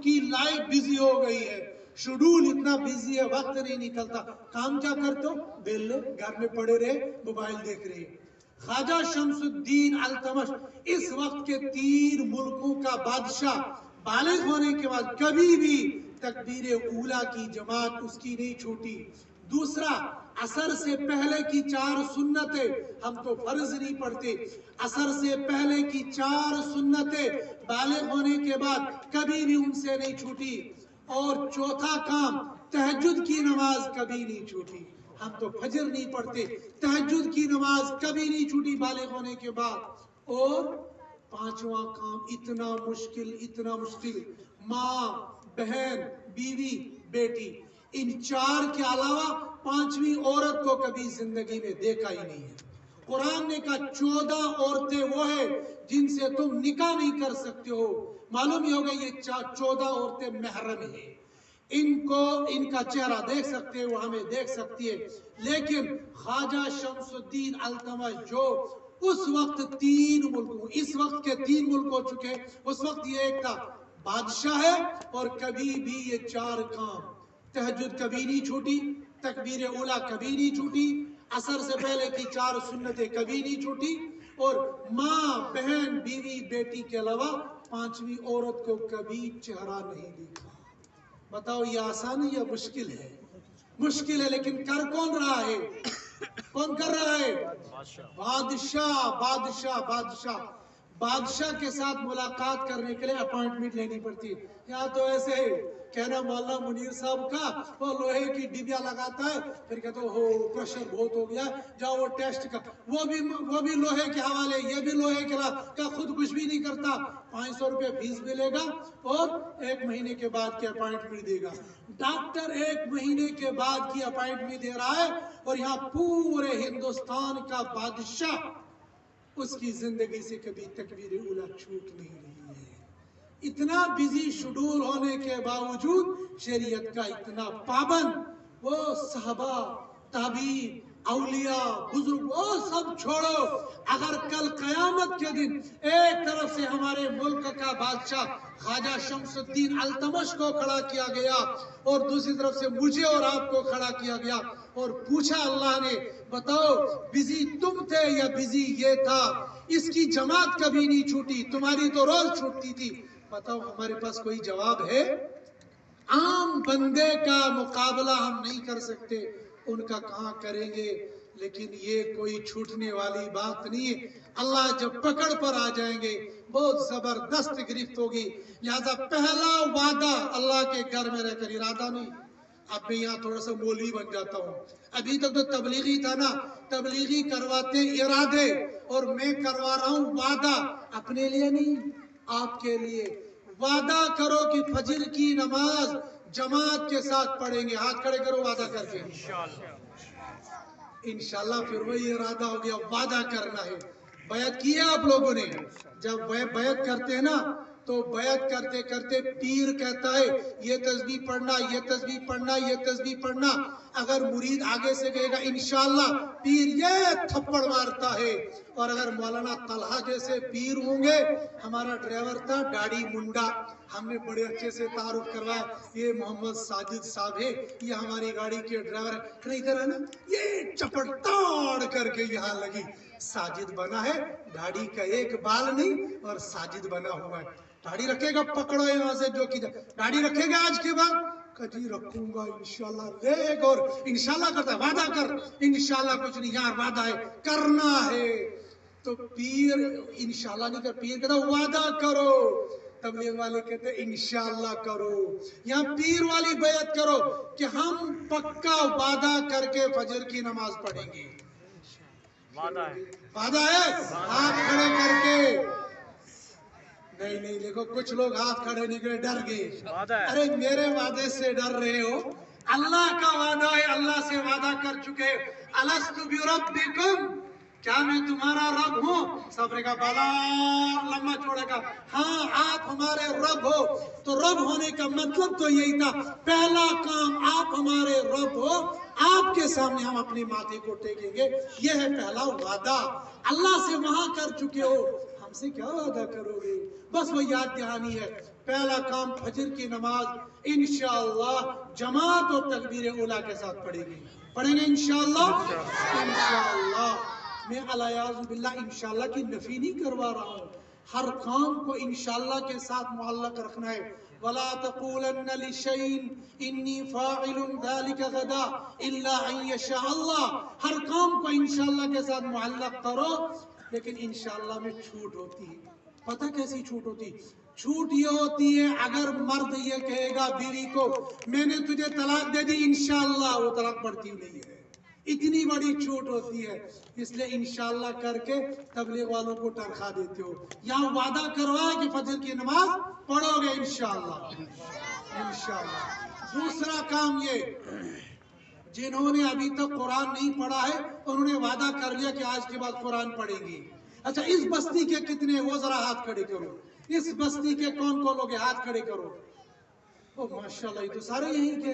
کی life busy ہو گئی ہے، شیڈول اتنا بزی ہے، وقت نہیں نکلتا. کام کیا کرتے ہو؟ بیلے گھر میں پڑے رہے، موبائل دیکھ رہے. خواجہ شمس الدین التمش اس وقت کے 3 ملکوں کا بادشاہ، بالغ ہونے کے بعد کبھی بھی تکبیر اولا کی جماعت اس کی نہیں چھوٹی. دوسرا، عصر سے پہلے کی 4 سنتیں، ہم تو فرض نہیں پڑھتے، عصر سے پہلے کی 4 سنتیں بالغ ہونے کے بعد کبھی بھی ان سے نہیں چھوٹی. اور چوتھا کام، تہجد کی نماز کبھی نہیں چھوٹی. ہم تو فجر نہیں پڑھتے، تہجد کی نماز کبھی نہیں چھوٹی بالغ ہونے کے بعد. اور 5واں کام اتنا مشکل، ماں، بہن، بیوی، بیٹی، ان 4 کے علاوہ 5ویں عورت کو کبھی زندگی میں دیکھا ہی نہیں ہے. قرآن نے کہا 14 عورتیں وہ ہیں جن سے تم نکاح نہیں کر سکتے ہو. معلوم ہی ہوگا یہ 14 عورتیں محرم ہیں، ان کا چہرہ دیکھ سکتے ہیں، وہ ہمیں دیکھ سکتی ہے. لیکن خواجہ شمس الدین التمش جو اس وقت 3 ملکوں، اس وقت کے 3 ملک ہو چکے، اس وقت یہ ایک تھا، بادشاہ ہے اور کبھی بھی یہ 4 کام، تہجد کبھی نہیں چھوٹی، تکبیر اولا کبھی نہیں چھوٹی، عصر سے پہلے کی 4 سنتیں کبھی نہیں چھوٹی، اور ماں، بہن، بیوی، بیٹی کے علاوہ 5ویں عورت کو کبھی چہرہ نہیں دیکھا. بتاؤ یہ آسان ہے یا مشکل ہے؟ مشکل ہے، لیکن کر کون رہا ہے؟ کون کر رہا ہے؟ بادشاہ کے ساتھ ملاقات کرنے کے لیے اپائنٹمنٹ لینی پڑتی ہے. یہاں تو ایسے ہی کہنا مولانا منیر صاحب کا، وہ لوہے کی ڈبیا لگاتا ہے، پھر کہتا ہو پریشر بہت ہو گیا، جاؤ وہ ٹیسٹ کا، وہ بھی لوہے کے حوالے، یہ بھی لوہے کے کا خود کچھ بھی نہیں کرتا. 500 روپے فیس بھی لے گا اور 1 مہینے کے بعد کی اپائنٹمنٹ دے گا. ڈاکٹر 1 مہینے کے بعد کی اپائنٹمنٹ دے رہا ہے، اور یہاں پورے ہندوستان کا بادشاہ، اس کی زندگی سے کبھی تکبیر اولا چھوٹ نہیں رہی ہے. اتنا بزی شیڈول ہونے کے باوجود شریعت کا اتنا پابند. وہ صحابہ، تابعین، اولیاء، بزرگ، وہ سب چھوڑو، اگر کل قیامت کے دن ایک طرف سے ہمارے ملک کا بادشاہ خواجہ شمس الدین التمش کو کھڑا کیا گیا اور دوسری طرف سے مجھے اور آپ کو کھڑا کیا گیا اور پوچھا اللہ نے، بتاؤ بزی تم تھے یا بزی یہ تھا؟ اس کی جماعت کبھی نہیں چھوٹی، تمہاری تو روز چھوٹتی تھی. بتاؤ ہمارے پاس کوئی جواب ہے؟ عام بندے کا مقابلہ ہم نہیں کر سکتے، ان کا کہاں کریں گے؟ لیکن یہ کوئی چھوٹنے والی بات نہیں ہے. اللہ جب پکڑ پر آ جائیں گے بہت زبردست گرفت ہوگی. لہذا پہلا وعدہ اللہ کے گھر میں رہ کر، ارادہ نہیں. اب میں یہاں تھوڑا سا مولوی بن جاتا ہوں. ابھی تک تو تبلیغی تھا نا، تبلیغی کرواتے ارادے، اور میں کروا رہا ہوں وعدہ، اپنے لیے نہیں، آپ کے لیے. وعدہ کرو کہ فجر کی نماز جماعت کے ساتھ پڑھیں گے. ہاتھ کھڑے کرو وعدہ کر کے. انشاءاللہ. پھر وہی ارادہ ہو گیا، وعدہ کرنا ہے. بیعت کی ہے آپ لوگوں نے؟ جب بیعت کرتے ہیں نا تو بیعت کرتے کرتے پیر کہتا ہے یہ تسبیح پڑھنا، یہ تسبیح پڑھنا، یہ تسبیح پڑھنا. اگر مرید آگے سے کہے گا انشاءاللہ، پیر یہ تھپڑ مارتا ہے. اور اگر مولانا طلحہ جیسے پیر ہوں گے، ہمارا ڈرائیور تھا داڑھی منڈا، ہم نے بڑے اچھے سے تعارف کروایا، یہ محمد ساجد صاحب ہے، یہ ہماری گاڑی کے ڈرائیور ہے. ادھر ہے نا، یہ چپڑ تاڑ کر کے یہاں لگی، ساجد بنا ہے، داڑھی کا ایک بال نہیں اور ساجد بنا ہوا ہے. داڑھی رکھے گا، پکڑو یہاں سے جو کی داڑھی رکھے گا آج کے بعد، کجی رکھوں گا انشاءاللہ. لے اور انشاءاللہ کرتا ہے، وعدہ کر. انشاءاللہ کچھ نہیں یار، وعدہ ہے، کرنا ہے. تو پیر انشاءاللہ نہیں کر، پیر کہتا وعدہ کرو. تبلیغ والے کہتے انشاءاللہ کرو. یہاں پیر والی بیعت کرو کہ ہم پکا وعدہ کر کے فجر کی نماز پڑھیں گے. وعدہ ہے؟ ہاتھ کھڑے کر کے. نہیں دیکھو کچھ لوگ ہاتھ کھڑے نہیں کرے، ڈر گئے. ارے میرے وعدے سے ڈر رہے ہو؟ اللہ کا وعدہ ہے، اللہ سے وعدہ کر چکے. الست بربکم، کیا میں تمہارا رب ہوں؟ سب نے کہا بالا لمبا چھوڑے گا، ہاں آپ ہمارے رب ہو. تو رب ہونے کا مطلب تو یہی تھا، پہلا کام آپ ہمارے رب ہو، آپ کے سامنے ہم اپنے ماتھے کو ٹیکیں گے. یہ ہے پہلا وعدہ. اللہ سے وہاں کر چکے ہو، ہم سے کیا وعدہ کرو گے؟ بس وہ یاد دہانی ہے. पहला काम फजर की नमाज इंशाअल्लाह जमात और तकबीर उला के साथ पढ़ेंगे इंशाअल्लाह। मैं अलायाज़ु बिल्लाह इंशाअल्लाह की नफी नहीं करवा रहा हूँ, हर काम को इंशाअल्लाह के साथ मुअल्लक रखना है। वला तक़ूलन्न लिशैइन इन्नी फ़ाइलुन ज़ालिका गदा इल्ला अन यशा अल्लाह, हर काम को इंशाअल्लाह के साथ मुअल्लक करो। लेकिन इंशाअल्लाह में छूट होती है, पता कैसी छूट होती? छूट ये होती है अगर मर्द ये कहेगा बीवी को मैंने तुझे तलाक दे दी, इंशाअल्लाह वो तलाक पड़ती नहीं है, इतनी बड़ी छूट होती है। इसलिए इंशाअल्लाह करके तबलीग वालों को तनख्वाह देते हो, यहाँ वादा करवा कि फजर की नमाज पढ़ोगे इंशाअल्लाह। दूसरा काम ये, जिन्होंने अभी तक कुरान नहीं पढ़ा है उन्होंने वादा कर लिया कि आज के बाद कुरान पढ़ेंगे। अच्छा, इस बस्ती के कितने, वो जरा हाथ खड़े करो, इस बस्ती के कौन कौन लोग हाथ खड़े करो। ओ माशाल्लाह, ये तो सारे यहीं के,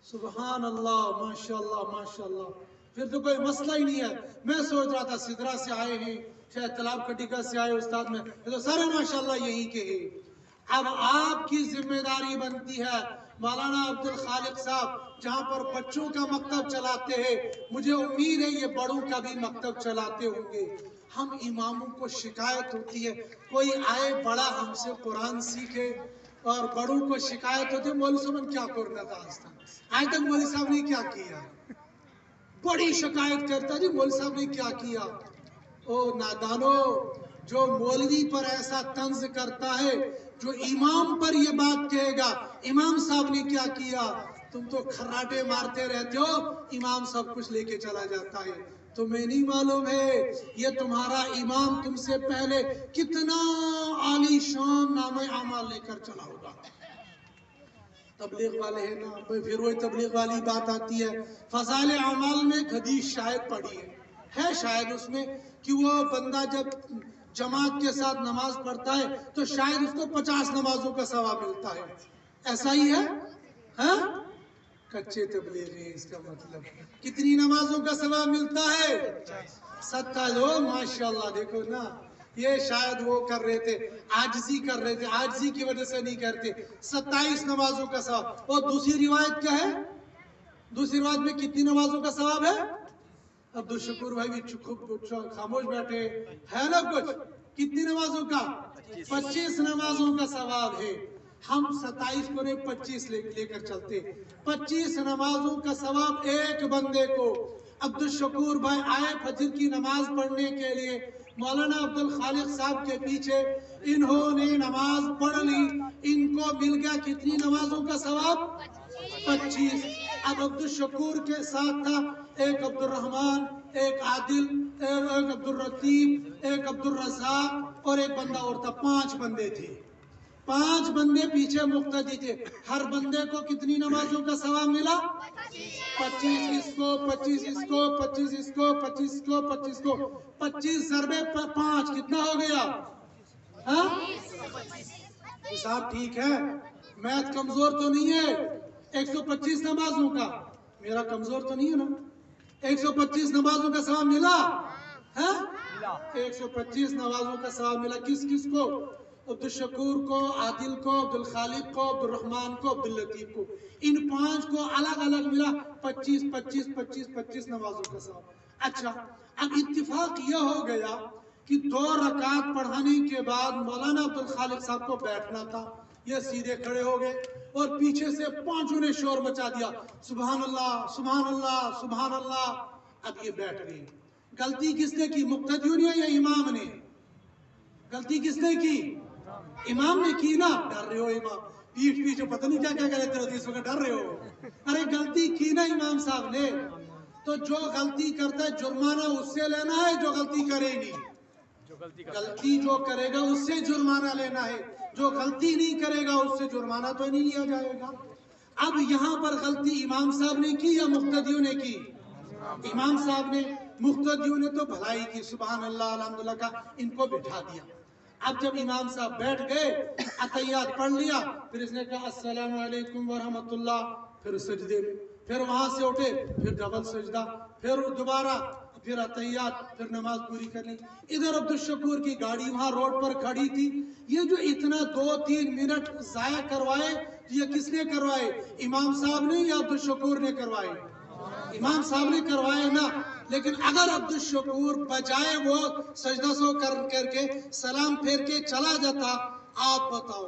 सुभान अल्लाह, माशाल्लाह माशाल्लाह, फिर तो कोई मसला ही नहीं है। मैं सोच रहा था सिदरा से आए हैं, शायद तालाब कटिका से आए उस्ताद में, ये तो सारे माशाल्लाह यहीं के हैं। अब आपकी जिम्मेदारी बनती है, मौलाना अब्दुल खालिक साहब जहाँ पर बच्चों का मकतब चलाते हैं, मुझे उम्मीद है ये बड़ों का भी मकतब चलाते होंगे। हम इमामों को शिकायत होती है, कोई आए बड़ा हमसे कुरान सीखे, और बड़ों को शिकायत होती है मौलवी साहब क्या करना था आज तक मौलवी साहब ने क्या किया, बड़ी शिकायत करता जी मौलवी साहब ने क्या किया। ओ नादानो, जो मौलवी पर ऐसा तंज करता है, जो इमाम पर ये बात कहेगा इमाम साहब ने क्या किया, तुम तो खर्राटे मारते रहते हो, इमाम सब कुछ लेके चला जाता है। तुम्हें नहीं मालूम है ये तुम्हारा इमाम तुमसे पहले कितना आलीशान नामे अमाल लेकर चला होगा। तबलीग वाले हैं ना, फिर वही तबलीग वाली बात आती है, फज़ाइल अमाल में हदीस शायद पढ़ी है शायद उसमें कि वो बंदा जब जमात के साथ नमाज पढ़ता है तो शायद उसको 50 नमाजों का सवाब मिलता है, ऐसा ही है? हाँ? कच्चे तबलीग है, इसका मतलब कितनी नमाजों का सवाब मिलता है? 27। माशाल्लाह, देखो ना, ये शायद वो कर रहे थे, आजिज़ी कर रहे थे, आजिज़ी की वजह से नहीं करते। 27 नमाजों का सवाब। और दूसरी रिवायत क्या है? दूसरी रिवायत में कितनी नमाजों का सवाब है? अब्दुल शकूर भाई भी खामोश बैठे है ना, कुछ कितनी नमाजों का? 25 नमाजों का सवाब है। हम 27 को 25 लेकर चलते, 25 नमाजों का सवाब एक बंदे को। अब्दुल शकूर भाई आए फजर की नमाज पढ़ने के लिए, मौलाना अब्दुल खालिक साहब के पीछे, इन्होंने नमाज पढ़ ली, इनको मिल गया कितनी नमाजों का सवाब? 25। अब अब्दुल शकूर के साथ था एक अब्दुल रहमान, एक आदिल, एक अब्दुल रतीब, एक अब्दुल रज़ाक और एक बंदा और था, 5 बंदे थे। 5 बंदे पीछे मुक्तदी थे। हर बंदे को कितनी नमाजों का सवाब मिला? 25 इसको, 25 इसको, 25 इसको, 25 को, 25 को, 25 ज़रबे 5 कितना हो गया? हाँ, हिसाब ठीक है, मैथ कमजोर तो नहीं है। 125 नमाजों का, मेरा कमजोर तो नहीं है ना? 125 नमाजों का सवाब मिला है? 125 नमाजों का सवाब मिला। किस किस को? अब्दुल शकूर को, आदिल को, अब्दुल खालिक को, अब्दुल रहमान को, अब्दुल लतीफ को, इन 5 को अलग अलग मिला 25 25 25 25 नमाजों का सवाब। अच्छा, अब इत्तिफाक यह हो गया कि 2 रकात पढ़ाने के बाद मौलाना अब्दुल खालिक साहब को बैठना था, ये सीधे खड़े हो गए और पीछे से 5 ने शोर मचा दिया, सुभान अल्लाह सुभान अल्लाह सुभान अल्लाह। अब ये बैठ गए। गलती किसने की? मुक्तदियों ने या इमाम ने? गलती किसने की? इमाम ने की ना। डर रहे हो इमाम, पीठ पीछे पता नहीं क्या क्या कहते रहते, इस वक्त डर रहे हो। अरे गलती की ना इमाम साहब ने, तो जो गलती करता है जुर्माना उससे लेना है, जो गलती करे नहीं। गलती जो करेगा उससे जुर्माना लेना है, जो गलती नहीं करेगा उससे जुर्माना तो नहीं लिया जाएगा। अब यहाँ पर गलती इमाम साहब ने की या मुक्तदियों ने की? इमाम साहब ने। मुक्तदियों ने तो भलाई की, सुभान अल्लाह अल्हम्दुलिल्लाह का इनको बिठा दिया। अब जब इमाम साहब बैठ गए, अतहियात पढ़ लिया, फिर इसने कहा अस्सलामु अलैकुम व रहमतुल्लाह, फिर सजदे में फिर वहां से उठे, फिर डबल सजदा, फिर दोबारा, फिर अतहियात, फिर नमाज पूरी करनी। इधर अब्दुल शकूर की गाड़ी वहां रोड पर खड़ी थी। ये जो इतना 2-3 मिनट जाया करवाए, ये किसने करवाए? इमाम साहब ने या अब्दुल शकूर ने करवाए? इमाम साहब ने करवाए ना। लेकिन अगर अब्दुल शकूर बजाय वो सजदा सो करके सलाम फेर के चला जाता, आप बताओ,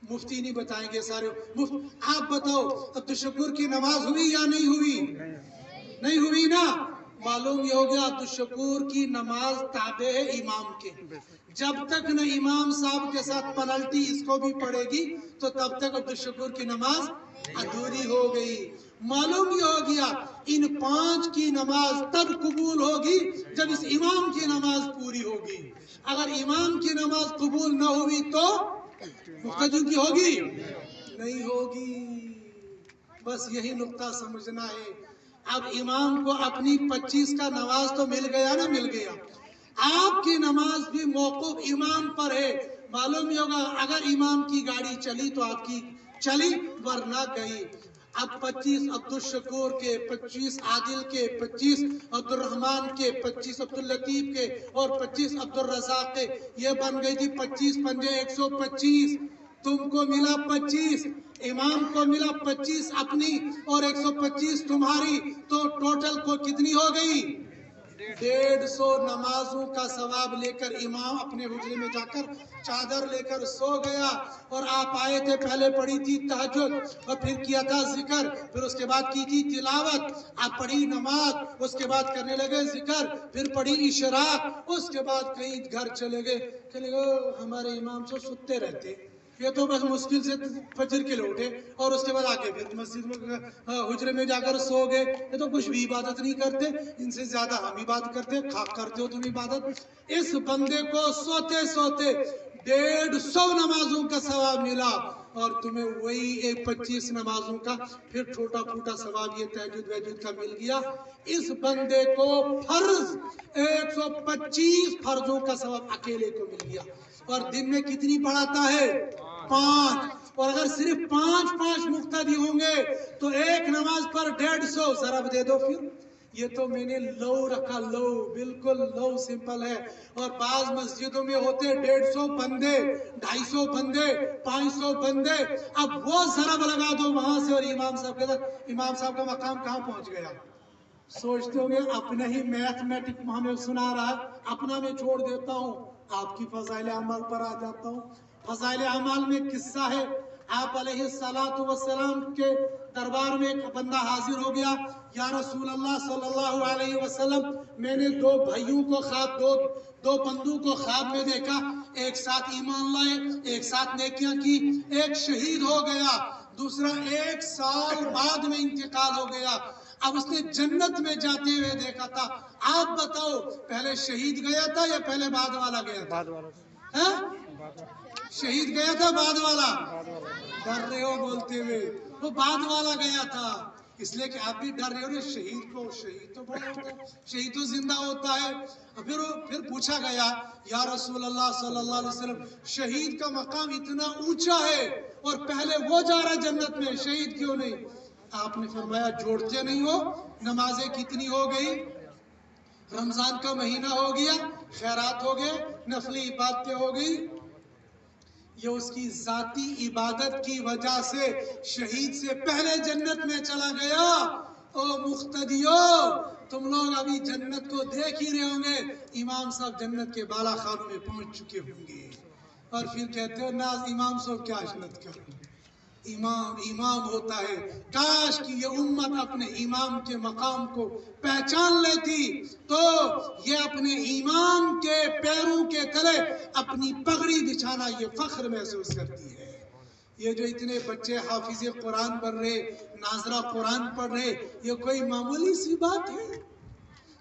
मुफ्ती नहीं बताएंगे सारे, आप बताओ अब्दुल शकूर की नमाज हुई या नहीं हुई? नहीं हुई ना। मालूम ये हो गया अब्दुल शकूर की नमाज ताबे है इमाम के। जब तक न इमाम साहब के साथ पेनल्टी इसको भी पड़ेगी, तो तब तक अब्दुल शकूर की नमाज अधूरी हो गई। मालूम ये हो गया इन 5 की नमाज तब कबूल होगी जब इस इमाम की नमाज पूरी होगी। अगर इमाम की नमाज कबूल न हुई तो मुक्तदी की होगी? नहीं होगी। बस यही नुक्ता समझना है। अब इमाम को अपनी 25 का नमाज तो मिल गया ना, मिल गया। आपकी नमाज भी मौकूफ इमाम पर है। मालूम होगा अगर इमाम की गाड़ी चली तो आपकी चली, वरना गई। अब 25 अब्दुल शकूर के, 25 आदिल के, 25 अब्दुल रहमान के, 25 अब्दुल लतीफ के और 25 अब्दुल रज़ाक के, ये बन गई थी 25 पंजे 125। तुमको मिला 25, इमाम को मिला 25 अपनी और 125 तुम्हारी, तो टोटल को कितनी हो गई? 150 नमाजों का सवाब लेकर इमाम अपने हुजरे में जाकर चादर लेकर सो गया। और आप आए थे, पहले पढ़ी थी तहज्जुद और फिर किया था जिक्र, फिर उसके बाद की थी तिलावत, आप पढ़ी नमाज, उसके बाद करने लगे जिक्र, फिर पढ़ी इशराक, उसके बाद कहीं घर चले गए। हमारे इमाम तो सुते रहते, ये तो बस मुश्किल से फजर के लिए उठे और उसके बाद आके फिर मस्जिद में हुजरे में जाकर सो गए। ये तो कुछ भी इबादत नहीं करते, इनसे ज्यादा हम इबादत करते। करते हो तुम इबादत? इस बंदे को सोते सोते 150 नमाजों का सवाब मिला और तुम्हें वही 25 नमाजों का फिर छोटा फूटा सवाब ये तहज्जुद वहज्जुद का मिल गया। इस बंदे को फर्ज 125 फर्जों का सवाब अकेले को मिल गया। और दिन में कितनी पढ़ाता है? 5। और अगर सिर्फ 5 मुक्तदी होंगे तो एक नमाज पर 150। जरा दे दो फिर। ये तो मैंने लो रखा, लो, बिल्कुल लो, सिंपल है। और बाज मस्जिदों में होते 150 बंदे, 250 बंदे, 500 बंदे। अब वो जरब लगा दो वहां से और इमाम साहब के साथ, इमाम साहब का मकाम कहां पहुंच गया? सोचते होंगे अपने ही मैथमेटिक हमें सुना रहा है, अपना मैं छोड़ देता हूँ, आपकी फज़ाइल अमाल पर आ जाता हूँ। फज़ाइल अमाल में किस्सा है, आप अलैहिस्सलातु वस्सलाम के दरबार में एक बंदा हाजिर हो गया। या रसूल अल्लाह सल्लल्लाहु अलैहि वसल्लम, मैंने 2 भाइयों को ख्वाब, दो बंदों को ख्वाब में देखा, एक साथ ईमान लाए, एक साथ नेकियां की, एक शहीद हो गया, दूसरा 1 साल बाद में इंतकाल हो गया। अब उसने जन्नत में जाते हुए देखा था। आप बताओ पहले शहीद गया था या पहले बाद वाला गया था? शहीद गया था बाद वाला? डर रहे हो बोलते हुए? वो बाद वाला गया था, इसलिए कि आप भी डर रहे हो ना शहीद को। शहीद तो बड़ा होता है, शहीद तो जिंदा होता है। फिर पूछा गया, या रसूल अल्लाह सल्लल्लाहु अलैहि वसल्लम, शहीद का मकाम इतना ऊंचा है और पहले वो जा रहा जन्नत में, शहीद क्यों नहीं? आपने फरमाया, जोड़ते नहीं हो। नमाजें कितनी हो गई? रमजान का महीना हो गया, खैरात हो गए, नफली इबादतें हो गई। ये उसकी जाती इबादत की वजह से शहीद से पहले जन्नत में चला गया। ओ मुख्तदियो, तुम लोग अभी जन्नत को देख ही रहे होंगे, इमाम साहब जन्नत के बाला खानों में पहुंच चुके होंगे। और फिर कहते हो ना इमाम साहब क्या अजनत करो, इमाम होता है। काश कि ये उम्मत अपने इमाम के मकाम को पहचान लेती तो ये अपने इमाम के पैरों के तले अपनी पगड़ी बिछाना ये फख्र महसूस करती है। ये जो इतने बच्चे हाफिज कुरान बन रहे, नाजरा कुरान पढ़ रहे, ये कोई मामूली सी बात है?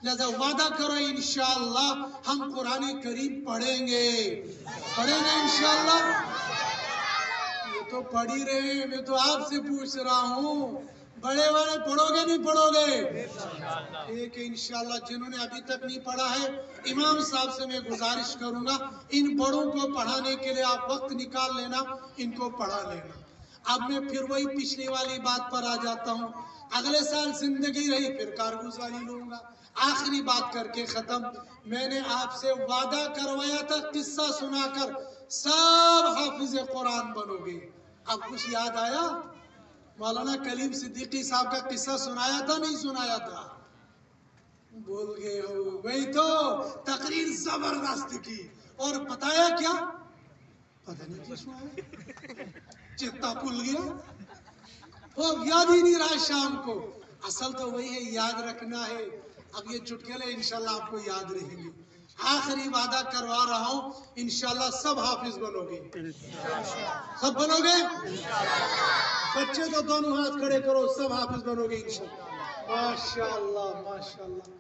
लिहाजा वादा करो इंशाअल्लाह हम कुरान करीम पढ़ेंगे इंशाअल्लाह। तो पढ़ ही रहे हैं, मैं तो आपसे पूछ रहा हूँ, बड़े बड़े पढ़ोगे नहीं पढ़ोगे? एक इंशाअल्लाह। जिन्होंने अभी तक नहीं पढ़ा है, इमाम साहब से मैं गुजारिश करूंगा इन बड़ों को पढ़ाने के लिए आप वक्त निकाल लेना, इनको पढ़ा लेना। اب میں پھر وہی پچھلی والی بات پر آ جاتا ہوں، اگلے سال زندگی رہی پھر کارگزاری لوں گا۔ آخری بات کر کے ختم، میں نے آپ سے وعدہ کروایا تھا قصہ سنا کر سب حافظ قرآن بنو گے، اب کچھ یاد آیا؟ مولانا کلیم صدیقی صاحب کا قصہ سنایا تھا نہیں سنایا تھا؟ بول گئے ہو، وہی تو تقریر زبردست کی، اور بتایا کیا؟ پتہ نہیں کیا سنایا، چتا بھول گیا، وہ یاد ہی نہیں رہا شام کو۔ اصل تو وہی ہے، یاد رکھنا ہے۔ اب یہ چٹکلے انشاءاللہ آپ کو یاد رہیں گے۔ آخری وعدہ کروا رہا ہوں، انشاءاللہ سب حافظ بنو گے، سب بنو گے؟ بچے تو دونوں ہاتھ کھڑے کرو، سب حافظ بنو گے انشاءاللہ۔ ماشاءاللہ ماشاءاللہ،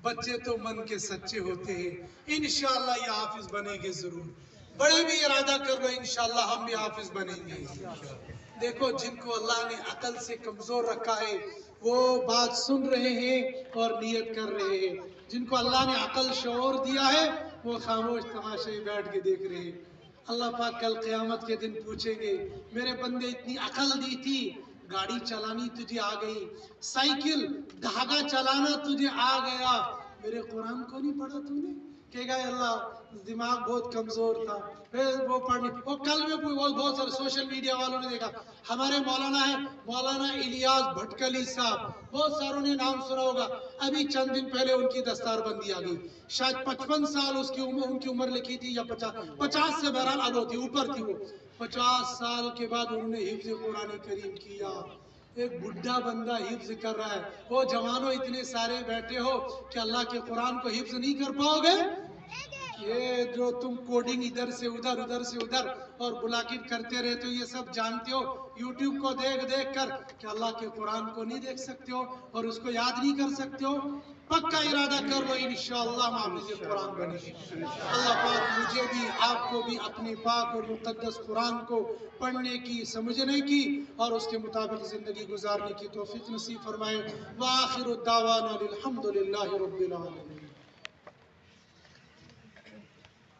بچے تو من کے سچے ہوتے ہیں، انشاءاللہ یہ حافظ بنیں گے ضرور۔ بڑے بھی ارادہ کر لو، انشاءاللہ ہم بھی حافظ بنیں گے۔ دیکھو جن کو اللہ نے عقل سے کمزور رکھا ہے وہ بات سن رہے ہیں اور نیت کر رہے ہیں، جن کو اللہ نے عقل شعور دیا ہے وہ خاموش تماشے بیٹھ کے دیکھ رہے ہیں۔ اللہ پاک کل قیامت کے دن پوچھیں گے، میرے بندے اتنی عقل دی تھی، گاڑی چلانی تجھے آ گئی، سائیکل دھاگا چلانا تجھے آ گیا، میرے قرآن کو نہیں پڑھا تو نے؟ کہے گا اللہ دماغ بہت کمزور تھا، پھر وہ پڑھنے، وہ کل میں بہت سارے سوشل میڈیا والوں نے دیکھا، ہمارے مولانا ہیں مولانا الیاس بھٹکلی صاحب، بہت ساروں نے نام سنا ہوگا، ابھی چند دن پہلے ان کی دستار بندی آ گئی، شاید 55 سال ان کی عمر لکھی تھی یا 50 سے بہرحال اب ہوتی اوپر تھی، وہ 50 سال کے بعد انہوں نے حفظ قرآن کریم کیا۔ ایک بڈھا بندہ حفظ کر رہا ہے، وہ جوانوں اتنے سارے بیٹھے ہو کہ اللہ کے قرآن کو حفظ نہیں کر پاؤ گے؟ یہ جو تم کوڈنگ ادھر سے ادھر ادھر سے ادھر اور بلاکٹ کرتے رہتے ہو، یہ سب جانتے ہو یوٹیوب کو دیکھ دیکھ کر کہ اللہ کے قرآن کو نہیں دیکھ سکتے ہو اور اس کو یاد نہیں کر سکتے ہو؟ پکا ارادہ کر لو انشاءاللہ ہم حافظ قرآن بنیں گے۔ اللہ پاک مجھے بھی آپ کو بھی اپنے پاک اور مقدس قرآن کو پڑھنے کی، سمجھنے کی اور اس کے مطابق زندگی گزارنے کی توفیق نصیب فرمائے۔ وآخر الدعوانا الحمدللہ رب العالمین۔